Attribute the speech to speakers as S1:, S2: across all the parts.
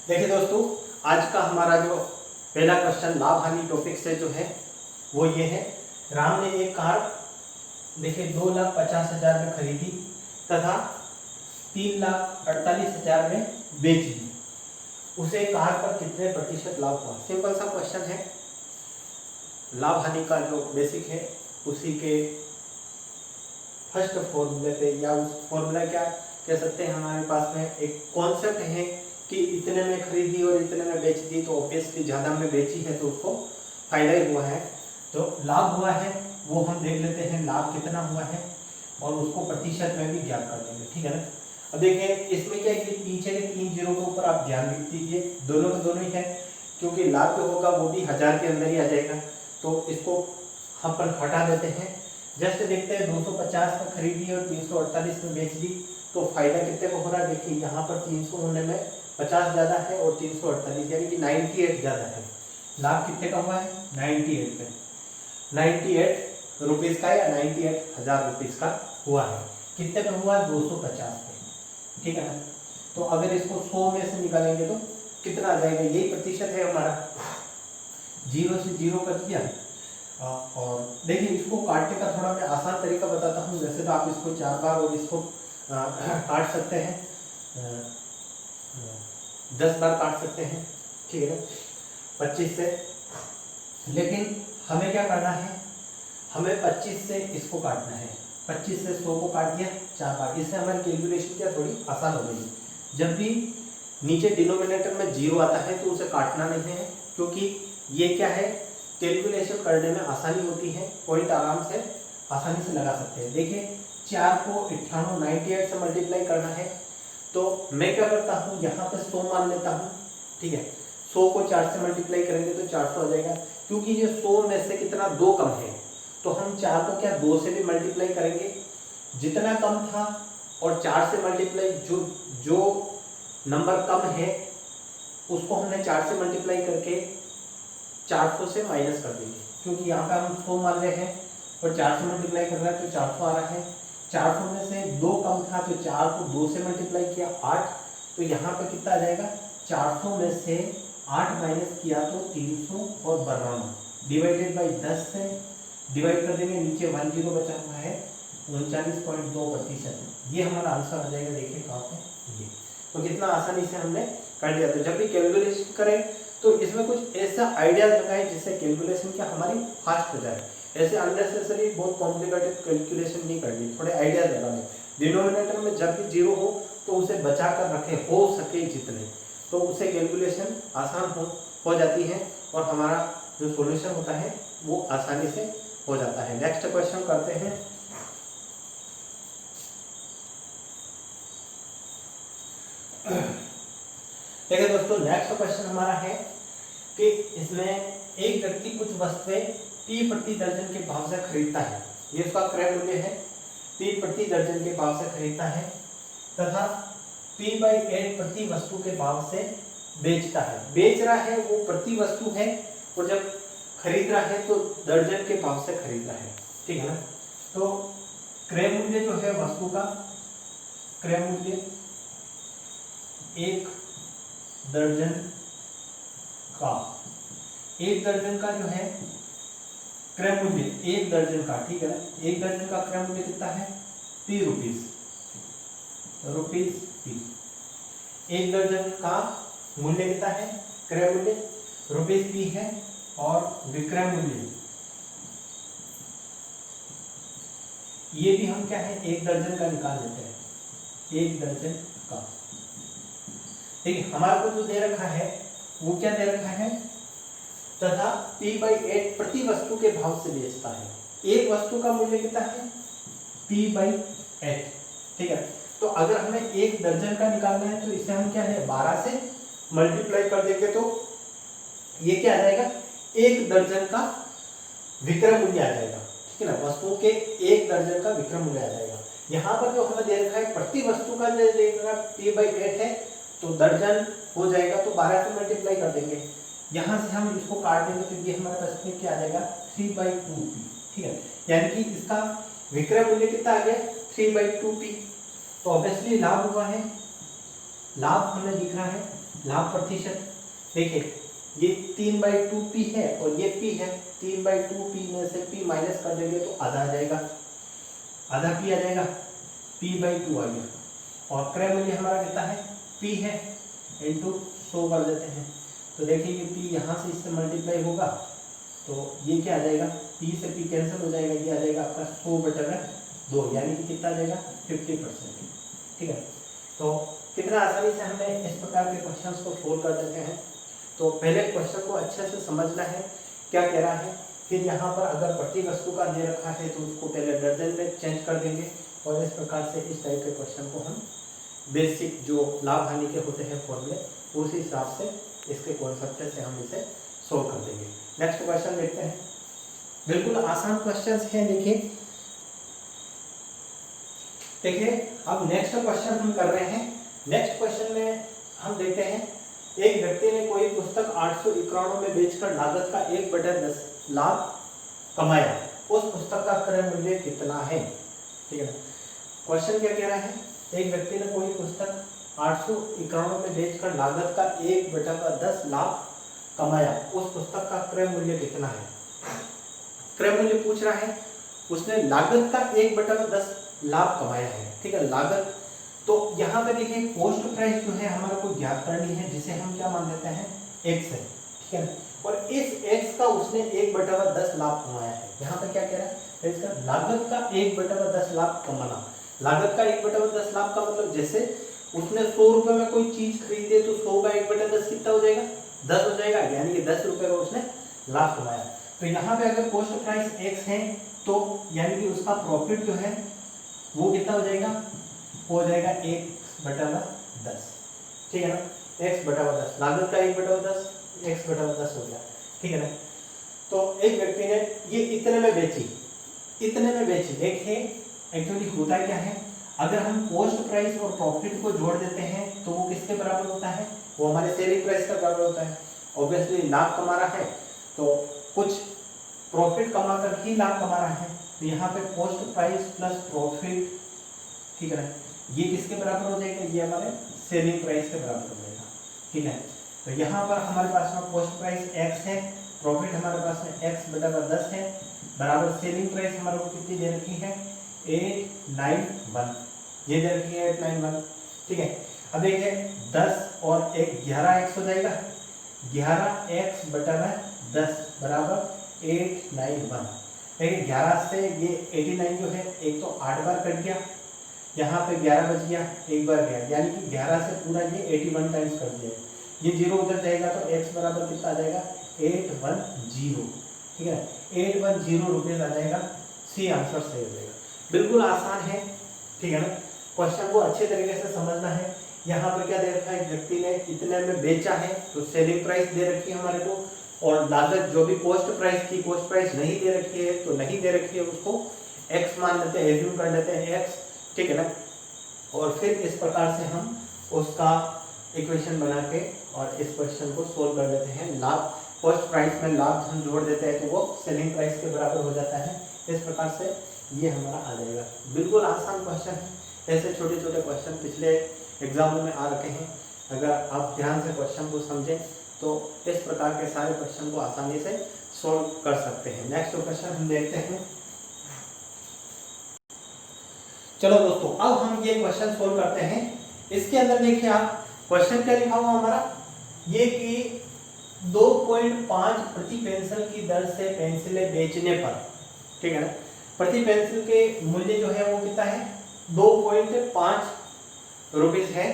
S1: देखिए दोस्तों, आज का हमारा जो पहला क्वेश्चन लाभ हानि टॉपिक से जो है वो ये है। राम ने एक कार देखिए 2,50,000 में खरीदी तथा 3,48,000 में बेच दी। उसे कार पर कितने प्रतिशत लाभ हुआ? सिंपल सा क्वेश्चन है। लाभ हानि का जो बेसिक है उसी के फर्स्ट फॉर्मूले पे, या उस फॉर्मूला क्या कह सकते हैं, हमारे पास में एक कॉन्सेप्ट है कि इतने में खरीदी और इतने में बेच दी, तो ऑब्वियसली ज़्यादा में बेची है तो उसको फायदा ही हुआ है। तो लाभ हुआ है वो हम देख लेते हैं, लाभ कितना हुआ है और उसको प्रतिशत में भी ज्ञात कर देंगे, ठीक है ना। अब देखिए इसमें क्या है कि पीछे के 3 जीरो के ऊपर आप ध्यान लिख दीजिए, दोनों के दोनों ही है, क्योंकि लाभ जो होगा वो भी 1000 के अंदर ही आ जाएगा। तो इसको हम पर हटा देते हैं। जस्ट देखते हैं 250 में खरीदी और 348 में बेच दी, तो फायदा कितने को हो रहा है? देखिए यहाँ पर 300 होने में 50 ज़्यादा है और 348 यानी कि 98 ज़्यादा है। लाभ कितने का हुआ है? 98 पे, 98 रुपीज़ का या 98,000 रुपीज़ का हुआ है। कितने पे हुआ? 250 पे, ठीक है ना। तो अगर इसको 100 में से निकालेंगे तो कितना आ जाएगा? यही प्रतिशत है हमारा, 0 से 0 कर दिया। और देखिए इसको काटने का थोड़ा मैं आसान तरीका बताता हूँ। वैसे तो आप इसको 4 बार और इसको काट सकते हैं, 10 बार काट सकते हैं, ठीक है ना, 25 से। लेकिन हमें क्या करना है? हमें 25 से इसको काटना है। 25 से 100 को काट दिया 4 बार, इससे हमारी कैलकुलेशन क्या थोड़ी आसान हो गई। जब भी नीचे डिनोमिनेटर में 0 आता है तो उसे काटना नहीं है, क्योंकि ये क्या है, कैलकुलेशन करने में आसानी होती है, पॉइंट आराम से आसानी से लगा सकते हैं। देखिए 4 को 98 से मल्टीप्लाई करना है, तो मैं क्या करता हूँ, यहाँ पे 100 मान लेता हूँ, ठीक है। 100 को 4 से मल्टीप्लाई करेंगे तो 400 आ जाएगा। क्योंकि ये 100 में से कितना 2 कम है, तो हम 4 को क्या 2 से भी मल्टीप्लाई करेंगे, जितना कम था, और 4 से मल्टीप्लाई जो नंबर कम है उसको हमने 4 से मल्टीप्लाई करके 400 से माइनस कर देंगे, क्योंकि यहाँ पे हम 100 मान रहे हैं और 4 से मल्टीप्लाई कर रहा है तो 400 आ रहा है। 400 में से 2 कम था तो 4 को 2 से मल्टीप्लाई किया 8, तो यहाँ पे कितना आ जाएगा? 400 में से 8 माइनस किया तो 300 और 52 डिवाइडेड बाई 10 से डिवाइड कर देंगे, नीचे 1 जीरो बचा हुआ है, 39.2%। ये हमारा आंसर आ जाएगा। देखिए कहाँ पे, ये तो कितना आसानी से हमने कर दिया। तो जब भी कैलकुलेशन करें तो इसमें कुछ ऐसा आइडिया लगाएं जिससे कैलकुलेशन क्या हमारी फास्ट हो जाए। ऐसे अननेसेसरी बहुत कॉम्प्लिकेटेड कैलकुलेशन नहीं करनी, थोड़े आइडिया लगाने। डिनोमिनेटर में जब भी 0 हो तो उसे बचा कर रखें, हो सके जितने, तो उससे कैलकुलेशन आसान हो जाती है और हमारा जो सॉल्यूशन होता है वो आसानी से हो जाता है। नेक्स्ट क्वेश्चन करते हैं। देखिए दोस्तों, नेक्स्ट क्वेश्चन हमारा है कि इसमें एक व्यक्ति कुछ वस्तुएं P प्रति दर्जन के भाव से खरीदता है, ये उसका क्रय मूल्य है, P प्रति दर्जन के भाव से खरीदता है तथा P/8 प्रति वस्तु के भाव से बेचता है। बेच रहा है वो प्रति वस्तु है, और जब खरीद रहा है तो दर्जन के भाव से खरीद रहा है, ठीक है ना। तो क्रय मूल्य जो है वस्तु का, क्रय मूल्य 1 दर्जन का, 1 दर्जन का जो है क्रय मूल्य 1 दर्जन का, ठीक है ना। 1 दर्जन का क्रय मूल्य कितना है? P rupees P। 1 दर्जन का मूल्य कितना है? क्रय मूल्य रुपीज P है, और विक्रय मूल्य ये भी हम क्या है 1 दर्जन का निकाल लेते हैं, 1 दर्जन का। देखिए हमारे को जो दे रखा है वो क्या दे रखा है, तथा P/8 प्रति वस्तु के भाव से बेचता है। एक वस्तु का मूल्य कितना है? P/8, ठीक है। तो अगर हमें 1 दर्जन का निकालना है तो इसे हम क्या है 12 से मल्टीप्लाई कर देंगे, तो ये क्या आ जाएगा? 1 दर्जन का विक्रय मूल्य आ जाएगा, ठीक है ना। वस्तु के 1 दर्जन का विक्रय मूल्य आ जाएगा। यहाँ पर जो हमें दे रखा है प्रति वस्तु का दे रखा P/8 है, तो दर्जन हो जाएगा, तो 12 से मल्टीप्लाई कर देंगे। यहाँ से हम इसको काट देंगे तो ये हमारे पास में क्या आ जाएगा? 3/2P, ठीक है। यानी कि इसका विक्रय मूल्य कितना आ गया? 3/2P। तो ऑब्वियसली लाभ हुआ है लाभ हमें दिख रहा है, लाभ प्रतिशत। देखिए ये 3/2p है और ये p है, 3/2p में से p माइनस कर देंगे तो आधा आ जाएगा, आधा p आ जाएगा, p/2 आ गया। और क्रय मूल्य हमारा कितना है, p है इंटू 100 कर देते हैं। तो देखिए ये p यहाँ से इससे मल्टीप्लाई होगा तो ये क्या आ जाएगा, p से p कैंसिल हो जाएगा, ये आ जाएगा आपका 100/2 यानी कि कितना आ जाएगा 50%। ठीक है, तो कितना आसानी से हमें इस प्रकार के क्वेश्चंस को सोल्व कर देते हैं। तो पहले क्वेश्चन को अच्छे से समझना है क्या कह रहा है, फिर यहाँ पर अगर प्रति वस्तु का दे रखा है तो उसको पहले दर्जन में चेंज कर देंगे और इस प्रकार से इस टाइप के क्वेश्चन को हम बेसिक जो लाभ हानि के होते हैं फॉर्मूले उसी हिसाब से इसके कॉन्सेप्ट से हम इसे सोल्व कर देंगे। नेक्स्ट क्वेश्चन देखते हैं, बिल्कुल आसान क्वेश्चन है। देखिए अब नेक्स्ट क्वेश्चन हम कर रहे हैं। नेक्स्ट क्वेश्चन में हम देखते हैं, एक व्यक्ति ने कोई पुस्तक 891 में बेचकर लागत का 1/10 लाभ कमाया, उस पुस्तक का क्रय मूल्य कितना है। ठीक है ना, क्वेश्चन क्या कह रहा है, एक व्यक्ति ने कोई पुस्तक 891 में बेचकर लागत का 1/10 लाभ कमाया, उस पुस्तक का क्रय मूल्य कितना है। क्रय मूल्य पूछ रहा है, उसने लागत का 1/10 लाभ कमाया है। ठीक है, लागत तो यहाँ पे देखिए कॉस्ट प्राइस जो है हमारा को ज्ञात करनी है, जिसे हम क्या मान देते हैं x है। ठीक है, और इस x का उसने 1/10 लाभ कमाया है। यहाँ पे क्या कह रहा है, इसका लागत का 1/10 लाभ कमाना। लागत का 1/10 लाभ का मतलब जैसे उसने 100 रुपए में कोई चीज खरीदी है तो 100 का 1/10 कितना हो जाएगा, 10 हो जाएगा, यानी कि 10 रुपए का उसने लाभ कमाया। तो यहाँ पे अगर कॉस्ट प्राइस x है तो यानी कि उसका प्रॉफिट जो है वो कितना हो जाएगा, हो जाएगा 1/10। ठीक है ना, x/10, लागत का 1/10 x/10 हो गया। ठीक है ना, तो एक व्यक्ति ने ये इतने में बेची, इतने में बेची। देखिए एक्चुअली होता क्या है, अगर हम कॉस्ट प्राइस और प्रॉफिट को जोड़ देते हैं तो वो किसके बराबर होता है, वो हमारे सेलिंग प्राइस का बराबर होता है। ऑब्वियसली लाभ कमा रहा है तो कुछ प्रॉफिट कमा कर ही लाभ कमा रहा है, तो यहाँ पे कॉस्ट प्राइस प्लस प्रॉफिट, ठीक है ना, ये किसके बराबर हो जाएगा, ये हमारे सेलिंग प्राइस के बराबर हो जाएगा। ठीक है, तो यहाँ पर हमारे पास में कॉस्ट प्राइस x है, प्रॉफिट हमारे पास में x/10 है, बराबर सेलिंग प्राइस हमारे को कितनी दे रखी है 891, ये दे रखी है 891। ठीक है, अब देखिए 10 और 1 11x हो जाएगा, 11x/10 बराबर 891। देखिए 11 से ये 89 जो है एक तो 8 बार कट गया, यहाँ पे 11 बच गया, एक बार गया, यानी कि 11 से पूरा ये 81 टाइम्स कर दिया। ये जीरो उधर जाएगा तो x बराबर कितना आ जाएगा 810। ठीक है, 810 रुपीज आ जाएगा, सी आंसर सही हो जाएगा। बिल्कुल आसान है। ठीक है ना, क्वेश्चन को अच्छे तरीके से समझना है। यहाँ पर क्या दे रखा है, व्यक्ति ने इतने में बेचा है तो सेलिंग प्राइस दे रखी है हमारे को, और लागत जो भी कॉस्ट प्राइस थी, कॉस्ट प्राइस नहीं दे रखी है तो नहीं दे रखी है, उसको x मान लेते हैं, एज्यूम कर लेते हैं x। ठीक है ना, और फिर इस प्रकार से हम उसका इक्वेशन बना के और इस क्वेश्चन को सोल्व कर लेते हैं। लाभ कॉस्ट प्राइस में लाभ हम जोड़ देते हैं तो वो सेलिंग प्राइस के बराबर हो जाता है। इस प्रकार से ये हमारा आ जाएगा। बिल्कुल आसान क्वेश्चन है। ऐसे छोटे छोटे क्वेश्चन पिछले एग्जामों में आ रखे हैं। अगर आप ध्यान से क्वेश्चन को समझें तो इस प्रकार के सारे क्वेश्चन को आसानी से सोल्व कर सकते हैं। नेक्स्ट क्वेश्चन हम देखते हैं। चलो दोस्तों, अब हम ये क्वेश्चन सोल्व करते हैं। इसके अंदर देखिए आप, क्वेश्चन क्या लिखा हुआ हमारा, ये कि 2.5 प्रति पेंसिल की दर से पेंसिलें बेचने पर, ठीक है ना, प्रति पेंसिल के मूल्य जो है वो कितना है 2.5 रुपीज है।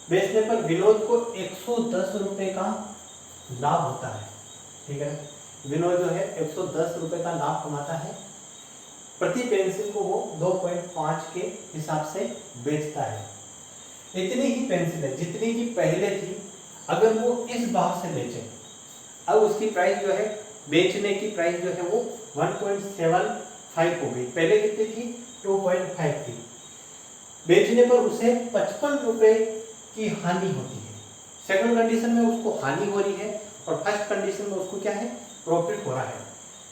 S1: बेचने पर विनोद को 110 रुपए का लाभ होता है। ठीक है, विनोद जो है 110 रुपए का लाभ कमाता है। प्रति पेंसिल को वो 2.5 के हिसाब से बेचता है। इतनी ही पेंसिल है जितनी की पहले थी, अगर वो इस भाव से बेचे, अब उसकी प्राइस जो है, बेचने की प्राइस जो है वो 1.75 हो गई। पहले कितनी थी 2.5 थी। बेचने पर उसे 55 रुपए की हानि होती है। सेकंड कंडीशन में उसको हानि हो रही है और फर्स्ट कंडीशन में उसको क्या है, प्रॉफिट हो रहा है।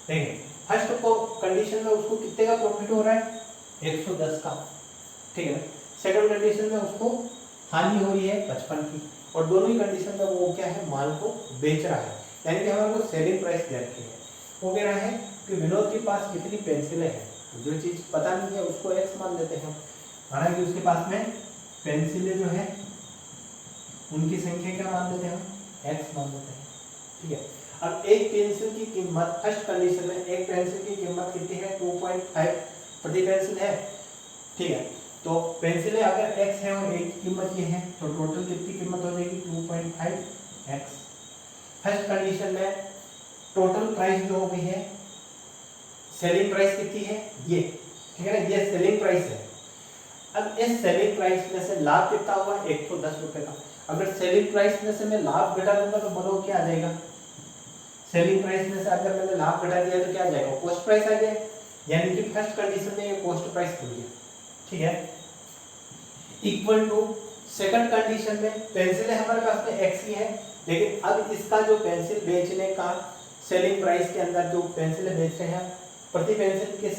S1: देखिए फर्स्ट को कंडीशन में उसको कितने का प्रॉफिट हो रहा है 110 का। ठीक है, सेकंड कंडीशन में उसको हानि हो रही है 55 की, और दोनों ही कंडीशन में वो क्या है, माल को बेच रहा है, यानी कि हमारे को सेलिंग प्राइस दे रखी है। वो कह रहा है कि विनोद के पास कितनी पेंसिलें हैं, जो चीज पता नहीं है उसको एक्स मान लेते हैं, माना कि उसके पास में पेंसिलें जो है उनकी संख्या क्या मान लेते हैं, एक्स मान लेते हैं, ठीक है। अब एक पेंसिल की कीमत, फर्स्ट कंडीशन में एक पेंसिल की कीमत कितनी है, 2.5 प्रति पेंसिल है, ठीक है। तो पेंसिलें अगर x है और एक की कीमत ये है, तो टोटल कितनी कीमत हो जाएगी, 2.5x। फर्स्ट कंडीशन में टोटल प्राइस जो हो गई है, सेलिंग प्राइस कितनी है, ये, ठीक है ना, ये सेलिंग प्राइस है। अब इस सेलिंग प्राइस में से लाभ कितना हुआ, 110 रुपए का। अगर सेलिंग प्राइस में से मैं लाभ घटा दूंगा तो बोलो क्या आ जाएगा, सेलिंग प्राइस में से अगर मैंने लाभ घटा दिया तो क्या आ जाएगा, कॉस्ट प्राइस आ जाएगा, यानी कि फर्स्ट कंडीशन में ये कॉस्ट प्राइस खुल गया, ठीक है। इक्वल टू सेकंड कंडीशन में पेंसिल हमारे पास में x की है, लेकिन अब इसका जो पेंसिल बेचने का सेलिंग प्राइस के अंदर जो पेंसिल बेच रहे हैं, प्रति पेंसिल किस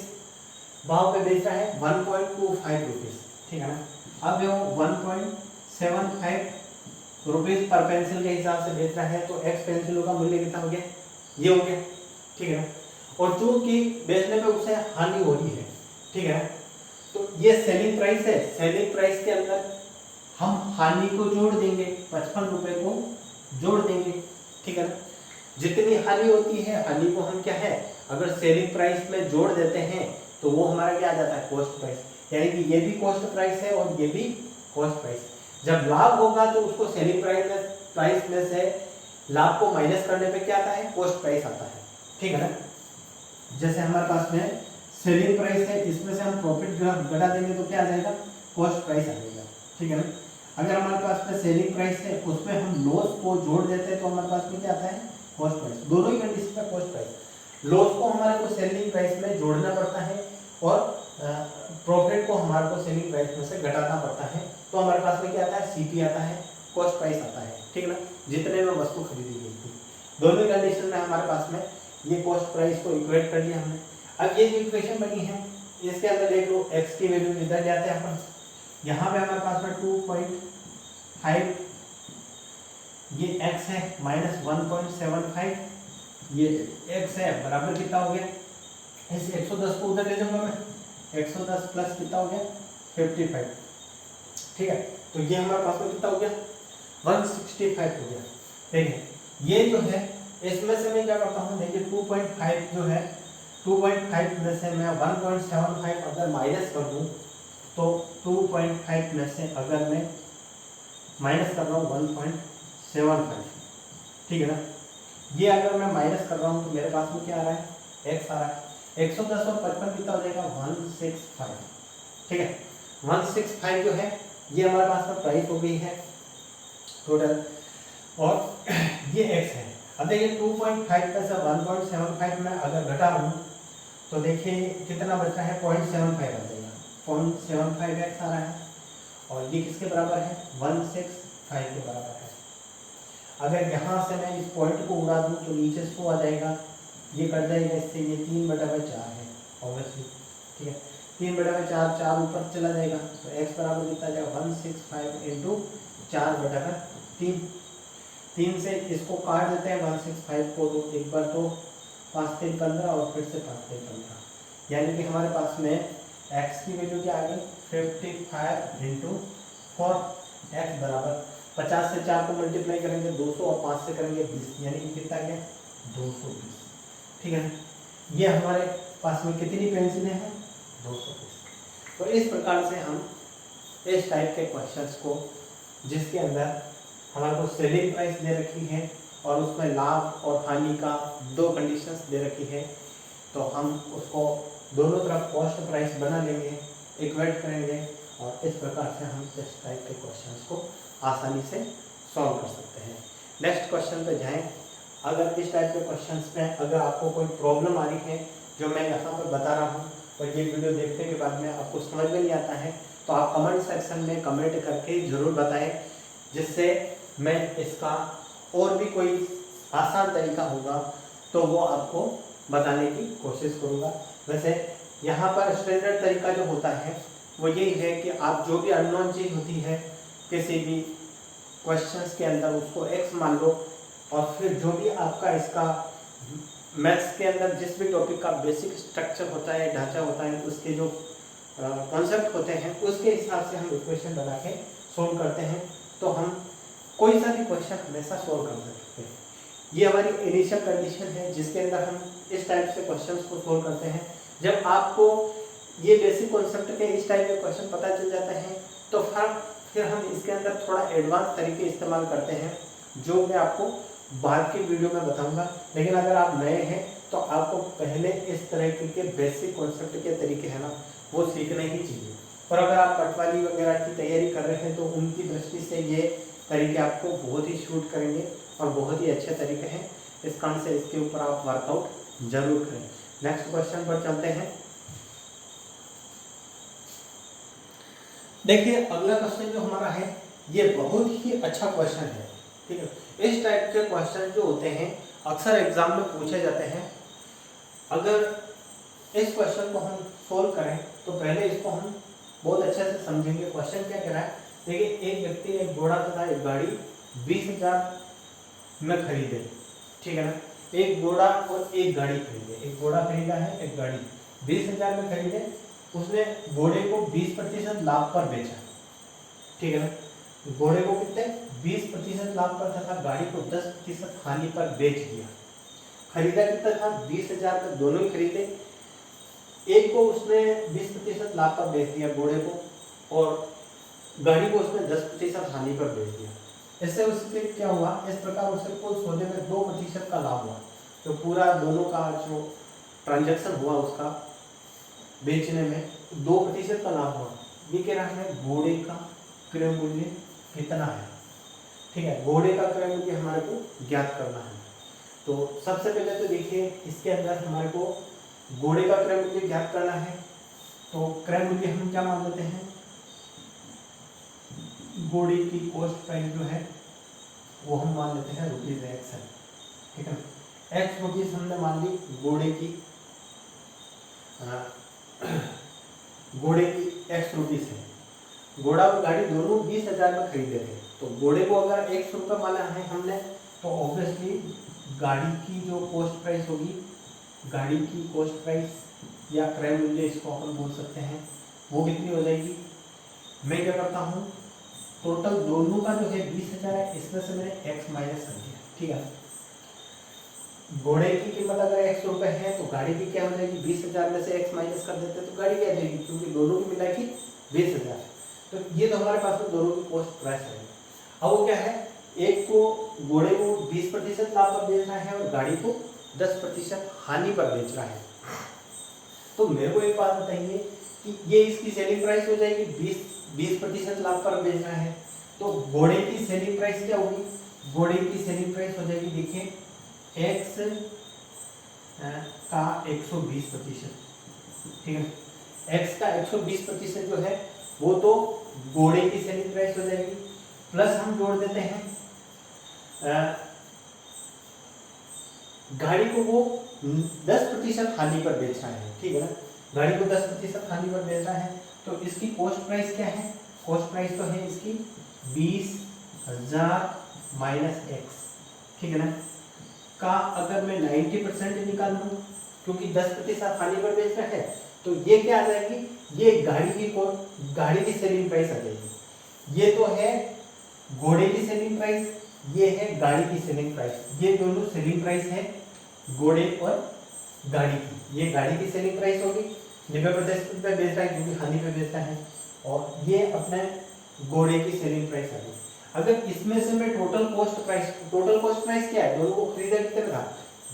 S1: भाव पे बेच रहा है, 1.25 रुपीज, ठीक है ना। अब वो 1.75 रुपीज पर पेंसिल के हिसाब से बेच रहा है, तो x पेंसिलों का मूल्य कितना हो गया, ये हो गया, ठीक है ना। और जो कि बेचने पे उसे हानि हो रही है, ठीक है, तो ये सेलिंग प्राइस है, सेलिंग प्राइस के अंदर हम हानि को जोड़ देंगे, 55 रुपए को जोड़ देंगे, ठीक है ना। जितनी हानि होती है, हानि को हम क्या है, अगर सेलिंग प्राइस में जोड़ देते हैं तो वो हमारा क्या आ जाता है, कॉस्ट प्राइस, यानी कि ये भी कॉस्ट प्राइस है और ये भी कॉस्ट प्राइस। जब लाभ होगा तो उसको सेलिंग प्राइस में से लाभ को माइनस करने पे क्या आता है, कॉस्ट प्राइस आता है, ठीक है ना। जैसे हमारे पास में सेलिंग प्राइस है, इसमें से हम प्रॉफिट घटा देंगे तो क्या आ जाएगा, कॉस्ट प्राइस आ जाएगा, ठीक है ना। अगर हमारे पास में सेलिंग प्राइस है, उसमें हम लॉस को जोड़ देते हैं तो हमारे पास में क्या आता है, कॉस्ट प्राइस। दोनों ही कंडीशन में कॉस्ट प्राइस, लॉस को हमारे को सेलिंग प्राइस में जोड़ना पड़ता है और प्रॉफिट को हमारे को सेलिंग प्राइस में से घटाना पड़ता है, तो हमारे पास में क्या आता है, सीपी आता है, कॉस्ट प्राइस आता है, ठीक है ना, जितने में वस्तु खरीदी गई थी। दोनों ही कंडीशन में हमारे पास में ये कॉस्ट प्राइस को इक्वेट कर लिया हमने। अब ये जो इक्वेशन बनी है, इसके अंदर देख लो x की वैल्यू इधर जाते हैं अपन, यहाँ पे हमारे पास में 2.5 ये x है माइनस 1.75 ये x है, बराबर कितना हो गया, इस 110 को उधर ले जाऊंगा मैं, 110 प्लस कितना हो गया, 55, ठीक है। तो ये हमारे पास में कितना हो गया, 165 हो गया, ठीक है। ये जो है इसमें से मैं क्या करता हूँ, देखिए 2.5 जो है, 2.5 में से मैं 1.75 अगर माइनस कर दूँ तो 2.5 में से अगर मैं माइनस कर रहा हूँ 1.75, ठीक है ना। ये अगर मैं माइनस कर रहा हूँ तो मेरे पास में क्या आ रहा है, x आ रहा है, 110 और 55 कितना हो जाएगा, 165, ठीक है। 165 जो है ये हमारे पास में प्राइस हो गई है टोटल, और ये x है। अब देखिए 2.5 में से 1.75 में अगर घटा दूँ तो देखिए कितना बच रहा है, 0.75 आ जाएगा, 0.75x आ रहा है, और ये किसके बराबर है, 165 के बराबर है। अगर यहाँ से मैं इस पॉइंट को उड़ा दूँ तो नीचे 100 आ जाएगा, ये कट जाएगा इससे, ये 3/4 है ऑब्वियसली, ठीक है, 3/4, 4 ऊपर चला जाएगा, तो x बराबर कितना जाएगा, 165 इंटू 4/3, 3 से इसको काट देते हैं 165 को, तो एक बार तो 5 3 15 और फिर से 5 3 15, यानी कि हमारे पास में x की वैल्यू क्या आ गई, 55 इंटू 4, x बराबर 50 से 4 को मल्टीप्लाई करेंगे 200 और 5 से करेंगे 20, यानी कि कितना गया, 220, ठीक है ना। ये हमारे पास में कितनी पेंसिलें हैं, 220। तो इस प्रकार से हम इस टाइप के क्वेश्चंस को, जिसके अंदर हमारे को सेलिंग प्राइस दे रखी है और उसमें लाभ और हानि का 2 कंडीशंस दे रखी है, तो हम उसको दोनों तरफ कॉस्ट प्राइस बना लेंगे, इक्वेट करेंगे, और इस प्रकार से हम इस टाइप के क्वेश्चंस को आसानी से सॉल्व कर सकते हैं। नेक्स्ट क्वेश्चन पे जाएं। अगर इस टाइप के क्वेश्चंस में अगर आपको कोई प्रॉब्लम आ रही है जो मैं यहाँ पर बता रहा हूँ और ये वीडियो देखने के बाद में आपको समझ में नहीं आता है, तो आप कमेंट सेक्शन में कमेंट करके ज़रूर बताएं, जिससे मैं इसका और भी कोई आसान तरीका होगा तो वो आपको बताने की कोशिश करूँगा। वैसे यहाँ पर स्टैंडर्ड तरीका जो होता है वो यही है कि आप जो भी अननोन चीज़ होती है किसी भी क्वेश्चंस के अंदर उसको x मान लो, और फिर जो भी आपका इसका मैथ्स के अंदर जिस भी टॉपिक का बेसिक स्ट्रक्चर होता है, ढांचा होता है, उसके जो कॉन्सेप्ट होते हैं उसके हिसाब से हम इक्वेशन बना के सोल्व करते हैं, तो हम कोई सा भी क्वेश्चन हमेशा सोल्व कर सकते हैं। ये हमारी इनिशियल कंडीशन है जिसके अंदर हम इस टाइप से क्वेश्चंस को सोल्व करते हैं। जब आपको ये बेसिक कॉन्सेप्ट के इस टाइप के क्वेश्चन पता चल जाते हैं तो फिर हम इसके अंदर थोड़ा एडवांस तरीके इस्तेमाल करते हैं, जो मैं आपको बाद की वीडियो में बताऊंगा। लेकिन अगर आप नए हैं तो आपको पहले इस तरह के बेसिक कॉन्सेप्ट के तरीके हैं ना, वो सीखने ही चाहिए। और अगर आप पटवारी वगैरह की तैयारी कर रहे हैं तो उनकी दृष्टि से ये तरीके आपको बहुत ही शूट करेंगे और बहुत ही अच्छे तरीके हैं। इस कारण से इसके ऊपर आप वर्कआउट जरूर करें। नेक्स्ट क्वेश्चन पर चलते हैं। देखिए अगला क्वेश्चन जो हमारा है ये बहुत ही अच्छा क्वेश्चन है, ठीक है। इस टाइप के क्वेश्चन जो होते हैं अक्सर एग्जाम में पूछे जाते हैं। अगर इस क्वेश्चन को हम सोल्व करें तो पहले इसको हम बहुत अच्छे से समझेंगे। क्वेश्चन क्या कह रहा है, देखिए एक व्यक्ति ने एक घोड़ा तथा एक गाड़ी 20,000 में खरीदे, ठीक है ना। एक घोड़ा और एक गाड़ी खरीदे, एक घोड़ा खरीदा है, एक गाड़ी 20,000 में खरीदे। उसने घोड़े को 20% लाभ पर बेचा, ठीक है ना। घोड़े को कितने 20% लाभ पर तथा गाड़ी को 10% हानि पर बेच दिया। खरीदा कितना था 20,000 तक, दोनों ही खरीदे। एक को उसने 20% लाभ पर बेच दिया घोड़े को, और गाड़ी को उसने 10% हानि पर बेच दिया। इससे उससे क्या हुआ, इस प्रकार उसे कुल सौदे में 2% का लाभ हुआ। तो पूरा दोनों का जो ट्रांजैक्शन हुआ उसका बेचने में 2% का लाभ हुआ। ये कह रहा है घोड़े का क्रय मूल्य कितना है, ठीक है। घोड़े का क्रय मूल्य हमारे को ज्ञात करना है। तो सबसे पहले तो देखिए इसके अंदर हमारे को घोड़े का क्रय मूल्य ज्ञात करना है। तो क्रय मूल्य हम क्या मान लेते हैं, घोड़े की कॉस्ट प्राइस जो है वो हम मान लेते हैं ₹X है, ठीक है। ₹X हमने मान ली घोड़े की ₹X है। घोड़ा और गाड़ी दोनों 20,000 में खरीदे थे। तो घोड़े को अगर ₹100 माना है हमने, तो ऑब्वियसली गाड़ी की जो कॉस्ट प्राइस होगी, गाड़ी की कॉस्ट प्राइस या क्रय मूल्य इसको अपन बोल सकते हैं, वो कितनी हो जाएगी। मैं क्या करता हूँ, टोटल दोनों का जो है 20,000 है, इसमें से मैंने x माइनस कर दिया, ठीक है। घोड़े की कीमत अगर ₹100 है तो गाड़ी की क्या हो जाएगी, 20,000 में से x माइनस कर देते तो गाड़ी क्या जाएगी, क्योंकि दोनों की मिला की 20,000। तो ये तो हमारे पास में दोनों की कॉस्ट प्राइस है। अब वो क्या है, एक को घोड़े को 20% लाभ पर बेच रहा है और गाड़ी को 10% हानि पर बेच रहा है। तो मेरे को एक बात बताइए कि ये इसकी सेलिंग प्राइस हो जाएगी 20% लाभ पर बेच रहा है, तो घोड़े की सेलिंग प्राइस क्या होगी, घोड़े की सेलिंग प्राइस हो जाएगी, देखिए x का 120%, ठीक है। x का 120% जो है वो तो घोड़े की सेलिंग प्राइस हो जाएगी, प्लस हम जोड़ देते हैं गाड़ी को वो 10% हानि पर बेच रहा है, ठीक है ना। गाड़ी को 10% हानि पर बेच रहा है, तो इसकी कॉस्ट प्राइस क्या है, कॉस्ट प्राइस तो है इसकी 20,000 माइनस x, ठीक है ना। का अगर मैं 90% निकाल लूँ, क्योंकि 10% हानि पर बेच रहा है, तो ये क्या आ जाएगी, ये गाड़ी की सेलिंग प्राइस आ जाएगी। ये तो है घोड़े की सेलिंग प्राइस, ये है गाड़ी की सेलिंग प्राइस। ये दोनों सेलिंग प्राइस है घोड़े और गाड़ी की। ये गाड़ी की सेलिंग प्राइस होगी, 90% पे बेच रहा है क्योंकि हानि पे बेचता है, और ये अपने घोड़े की सेलिंग प्राइस आ गई। अगर इसमें से मैं टोटल कॉस्ट प्राइस क्या है, दोनों को खरीदा कितने था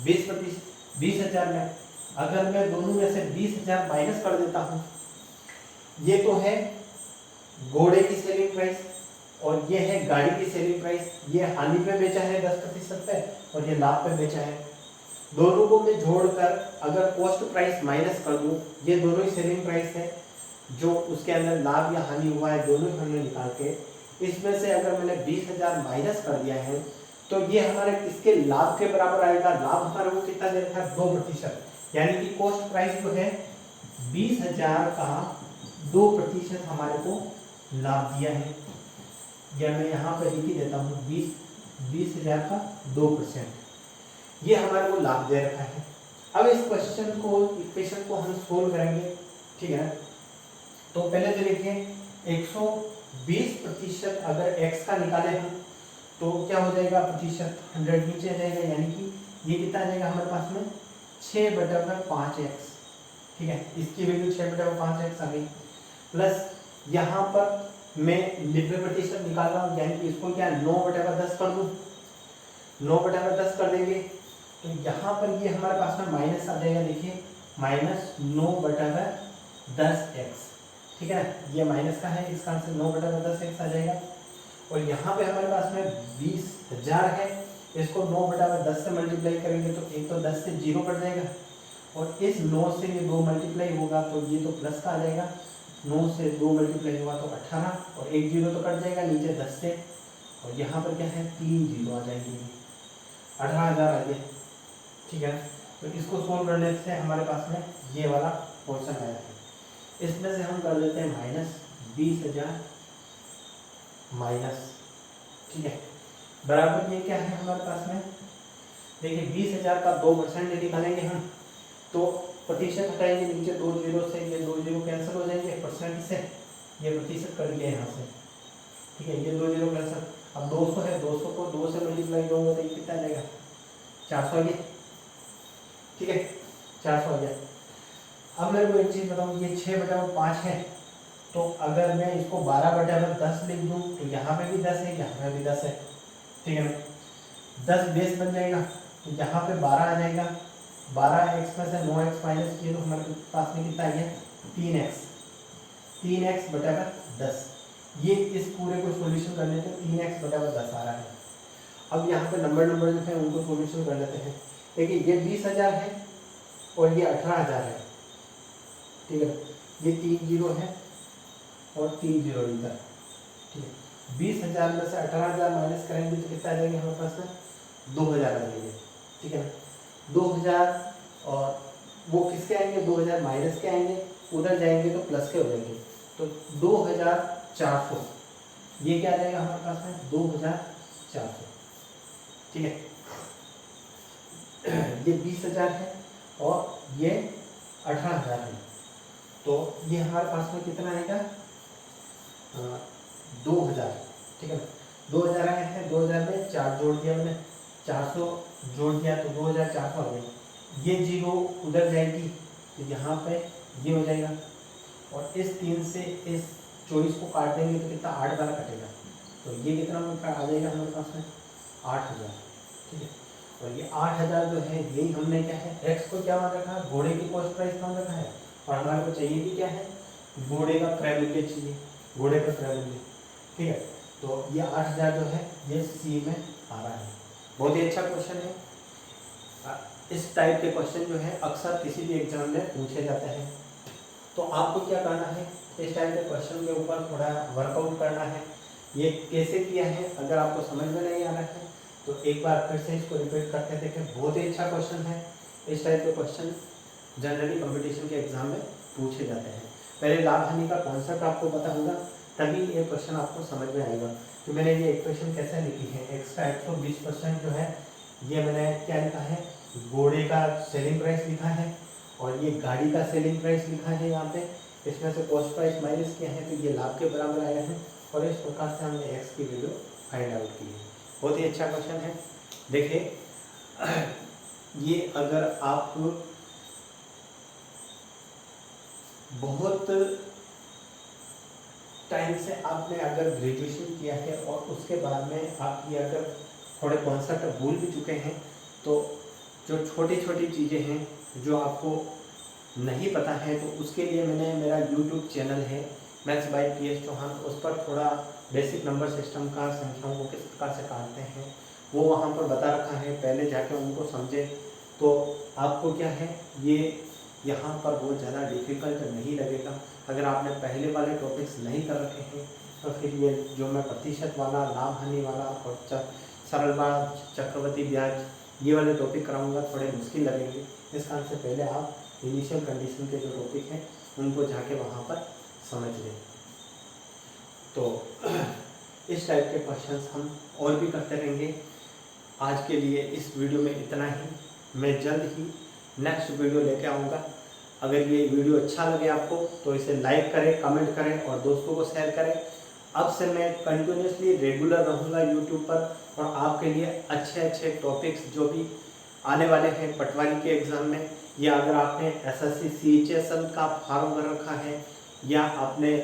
S1: 20,000 में। अगर मैं दोनों में से 20,000 माइनस कर देता हूँ, ये तो है घोड़े की सेलिंग प्राइस और ये है गाड़ी की सेलिंग प्राइस। ये हानि पे बेचा है 10% पे और ये लाभ पे बेचा है। दोनों को मैं जोड़कर अगर कॉस्ट प्राइस माइनस कर दूं, ये दोनों ही सेलिंग प्राइस है, जो उसके अंदर लाभ या हानि हुआ है दोनों ही हमने निकाल के, इसमें से अगर मैंने 20,000 माइनस कर दिया है, तो ये हमारे किसके लाभ के बराबर आएगा। लाभ हमारे को कितना दे रखा है 2%, यानी कि कॉस्ट प्राइस जो है 20,000 का 2% हमारे को लाभ दिया है। या मैं यहाँ पर लिख ही देता हूँ 20,000 का 2%, ये हमारे को लाभ दे रखा है। अब इस क्वेश्चन को इक्वेशन को हम सोल्व करेंगे, ठीक है ना। तो पहले तो देखिए 120% अगर x का निकाले हम तो क्या हो जाएगा, प्रतिशत 100 नीचे आ जाएगा, यानी कि ये कितना आ जाएगा हमारे पास में 6/5x, ठीक है। इसकी वैल्यू 6/5x आ गई, प्लस यहाँ पर मैं 90% निकाल रहा हूँ, यानी कि इसको क्या 9/10 कर दूँ, 9/10 कर देंगे तो यहाँ पर ये हमारे पास में माइनस आ जाएगा, देखिए -9/10x, ठीक है ना। ये माइनस का है, इसका आंसर 9/10x आ जाएगा। और यहाँ पे हमारे पास में 20,000 है, इसको 9/10 से मल्टीप्लाई करेंगे तो एक तो 10 से 0 कट जाएगा, और इस 9 से ये 2 मल्टीप्लाई होगा तो ये तो प्लस का आ जाएगा, 9 से 2 मल्टीप्लाई होगा तो 18, और एक 0 तो कट जाएगा नीचे 10 से, और यहाँ पर क्या है 3 0 आ जाएंगे, 18,000 आ गया, ठीक है। तो इसको सोल्व करने से हमारे पास में ये वाला पोर्शन आया है। इसमें से हम कर देते हैं -20,000 माइनस, ठीक है, बराबर ये क्या है हमारे पास में, देखिए 20,000 का 2% निकालेंगे हम तो प्रतिशत हटाएंगे नीचे 2 0 से, ये 2 0 कैंसिल हो जाएंगे, परसेंट से ये प्रतिशत कट गया यहाँ से, ठीक है, ये 2 0 कैंसिल। अब 200 है, 200 को 2 से मल्टीप्लाई करूँगा तो ये कितना जाएगा 400 आ गया, ठीक है, 400 आ गया। अब मेरे को एक चीज़ बताऊँ, ये 6/5 है, तो अगर मैं इसको 12/10 लिख दूँ तो यहाँ पे भी 10 है, यहाँ पे भी 10 है, ठीक है ना। 10 बेस बन जाएगा तो यहाँ पे 12 आ जाएगा, 12x में से 9x माइनस किए तो हमारे पास में कितना आ गया 3x, 3x/10। ये इस पूरे को सॉल्यूशन करने पे 3x/10 आ रहा है। अब यहाँ पे नंबर जो है उनको सॉल्यूशन कर लेते हैं। देखिए ये 20,000 है और ये 18,000 है, ठीक है, ये 3 0 है और 3 0 इधर, ठीक है। 20,000 में से 18,000 माइनस करेंगे तो कितना आ जाएंगे हमारे पास में 2,000 आ जाएंगे, ठीक है ना। 2,000 और वो किसके आएंगे, 2,000 माइनस के आएंगे, उधर जाएंगे तो प्लस के हो जाएंगे, तो 2,400, ये क्या आ जाएगा हमारे पास में 2,400, ठीक है। ये 20,000 है और ये 18,000 है, तो ये हमारे पास में कितना आएगा 2,000, ठीक है ना। 2,000 आया है, 2,000 में 4 जोड़ दिया मैंने, 400 जोड़ दिया तो 2,400 आ गया। ये 0 उधर जाएगी तो यहाँ पे ये हो जाएगा, और इस 3 से इस 24 को काट देंगे तो कितना 8 बार कटेगा, तो ये कितना आ जाएगा हमारे पास में 8,000, ठीक है। और ये 8,000 जो है यही हमने क्या है x को क्या मान रखा है, घोड़े की कॉस्ट प्राइस मान रखा है, और हमारे को चाहिए भी क्या है, घोड़े का क्रय मूल्य चाहिए, घोड़े का क्रय मूल्य, ठीक है। तो ये 8,000 जो है ये सी में आ रहा है। बहुत ही अच्छा क्वेश्चन है। इस टाइप के क्वेश्चन जो है अक्सर किसी भी एग्जाम में पूछे जाते हैं। तो आपको क्या करना है, इस टाइप के क्वेश्चन के ऊपर थोड़ा वर्कआउट करना है। ये कैसे किया है अगर आपको समझ में नहीं आ रहा है तो एक बार फिर से इसको रिपीट करके देखें। बहुत ही अच्छा क्वेश्चन है। इस टाइप के क्वेश्चन जनरली कंपटीशन के एग्जाम में पूछे जाते हैं। पहले लाभ हानि का कॉन्सेप्ट आपको पता होगा तभी ये क्वेश्चन आपको समझ में आएगा। तो मैंने ये इक्वेशन कैसे लिखी है, x का 120% जो है ये मैंने क्या लिखा है, घोड़े का सेलिंग प्राइस लिखा है और ये गाड़ी का सेलिंग प्राइस लिखा है यहाँ पे। इसमें से कॉस्ट प्राइस माइनस किया है तो ये लाभ के बराबर आया है और इस प्रकार से हमने x की वैल्यू फाइंड आउट की है। बहुत ही अच्छा क्वेश्चन है। देखिए ये अगर आप बहुत टाइम से आपने अगर ग्रेजुएशन किया है और उसके बाद में आप ये अगर थोड़े कॉन्सेप्ट भूल भी चुके हैं तो जो छोटी छोटी चीज़ें हैं जो आपको नहीं पता है तो उसके लिए मैंने मेरा यूट्यूब चैनल है मैथ्स बाय PS चौहान, उस पर थोड़ा बेसिक नंबर सिस्टम का संख्याओं को किस प्रकार से काटते हैं वो वहाँ पर बता रखा है। पहले जाके उनको समझे तो आपको क्या है ये यहाँ पर बहुत ज़्यादा डिफ़िकल्ट नहीं लगेगा। अगर आपने पहले वाले टॉपिक्स नहीं कर रखे हैं तो फिर ये जो मैं प्रतिशत वाला, लाभ हानि वाला और सरल ब्याज, चक्रवृद्धि ब्याज ये वाले टॉपिक कराऊंगा थोड़े मुश्किल लगेंगे। इस कारण से पहले आप इनिशियल कंडीशन के जो टॉपिक हैं उनको जाके वहाँ पर समझ लें। तो इस टाइप के क्वेश्चंस हम और भी करते रहेंगे। आज के लिए इस वीडियो में इतना ही। मैं जल्द ही नेक्स्ट वीडियो लेके आऊँगा। अगर ये वीडियो अच्छा लगे आपको तो इसे लाइक करें, कमेंट करें और दोस्तों को शेयर करें। अब से मैं कंटिन्यूसली रेगुलर रहूँगा यूट्यूब पर और आपके लिए अच्छे अच्छे टॉपिक्स जो भी आने वाले हैं पटवारी के एग्ज़ाम में, या अगर आपने एसएससी सीएचएसएल का फॉर्म भर रखा है, या आपने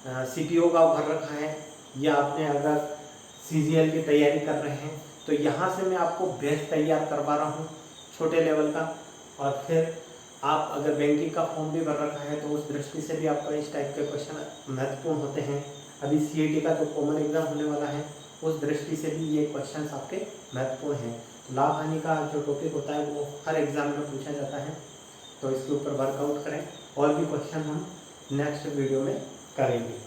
S1: सीपीओ का भर रखा है, या आपने अगर सीजीएल की तैयारी कर रहे हैं, तो यहाँ से मैं आपको बेस्ट तैयार करवा रहा हूँ छोटे लेवल का। और फिर आप अगर बैंकिंग का फॉर्म भी भर रखा है तो उस दृष्टि से भी आपका इस टाइप के क्वेश्चन महत्वपूर्ण होते हैं। अभी सीईटी का जो कॉमन एग्जाम होने वाला है उस दृष्टि से भी ये क्वेश्चंस आपके महत्वपूर्ण हैं। लाभ हानि का जो टॉपिक होता है वो हर एग्जाम में पूछा जाता है, तो इसके ऊपर वर्कआउट करें। और भी क्वेश्चन हम नेक्स्ट वीडियो में करेंगे।